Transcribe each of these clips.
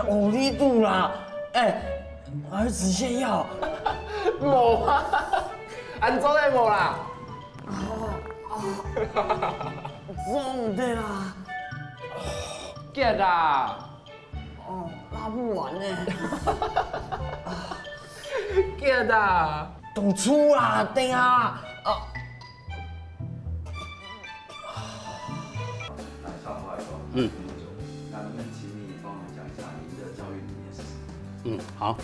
有力度啦，还是止泻药？无啊，安怎会无啦？做唔对啦，吉啊！拉不完呢。吉啊！动粗啦，等下那能不能请你帮我们讲一下您的教育理念是什么？好。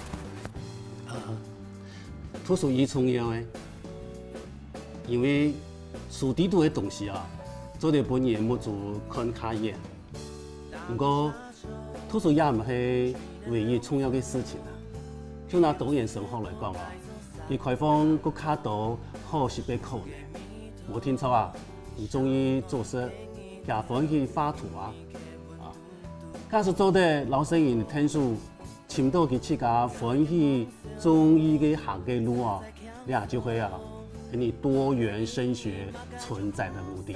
图书伊重要的，因为书底多的东西啊，做得本人冇做看卡眼。不过图书也唔係唯一重要嘅事情啊。就拿导演生活來講啊，佢開放個卡多好10倍扣呢。我聽說啊，你中意做事，也歡喜畫圖啊。假使做得老師人聽書，尋到佢自家歡喜中意嘅行嘅路啊，你就會啊，給你多元升學存在的目的。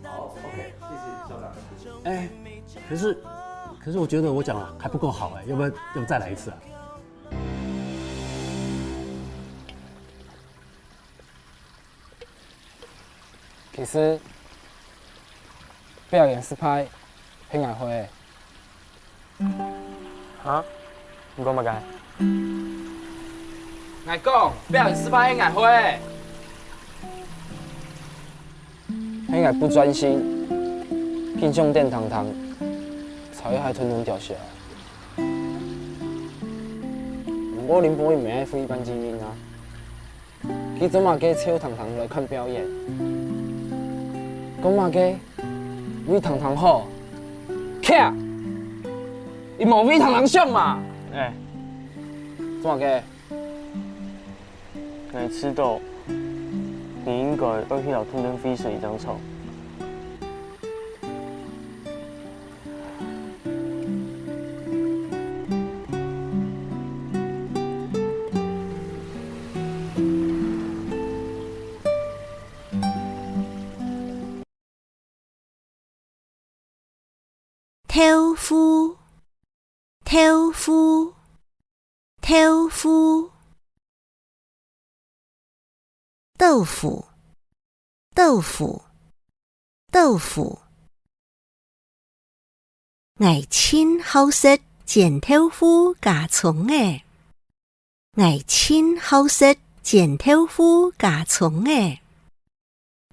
好 ，OK， 謝謝校長。可是我覺得我講還不夠好要不要再來一次啊？其實表演失敗很愛會。啊？你講乜解？我講表演失敗很愛會，很愛不專心，偏向電堂堂，才會害吞吞掉下來。不過林博伊唔愛非一般精英啊，佢做嘛嘅笑堂堂來看表演，講嘛嘅比堂堂好，徛，伊冇比堂堂像嘛。做嘛嘅？你知道你應該要去留吞吞飛水張床。豆腐，豆腐，豆腐，豆腐，豆腐，豆腐。我真好食煎豆腐加蔥的，我真好食煎豆腐加蔥的，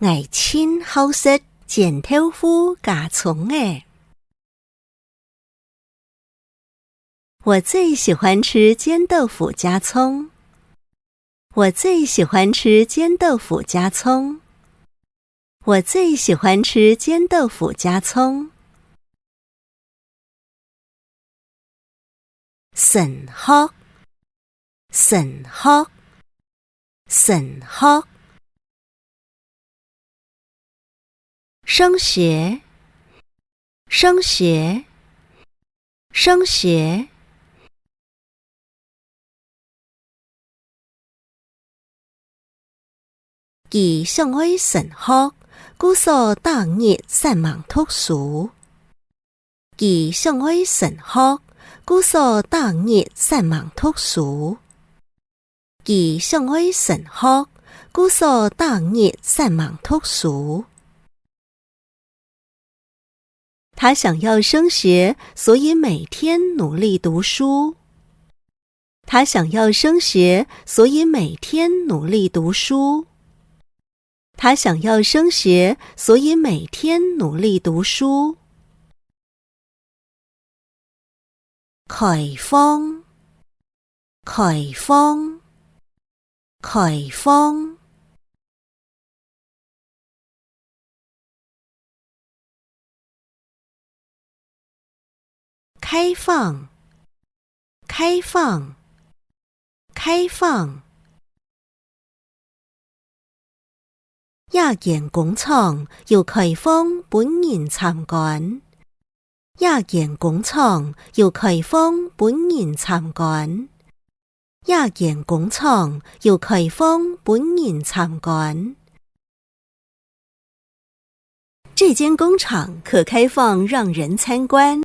我真好食煎豆腐加蔥的。我最喜歡吃煎豆腐加蔥。我最喜歡吃煎豆腐加蔥。我最喜歡吃煎豆腐加蔥。神學，神學，神學。升學，升學，升學。佢想去神學，故所當日散忙讀書。佢想去神學，故所當日散忙讀書。佢想去神學，故所當日散忙讀書。他想要升學，所以每天努力讀書。他想要升學，所以每天努力讀書。他想要升學，所以每天努力讀書。開放，開放，開放。開放，開放，開放。亞賢工廠要開放本人參觀。亞賢工廠要開放本人參觀。亞賢工廠要開放本人參觀。這間工廠可開放讓人參觀。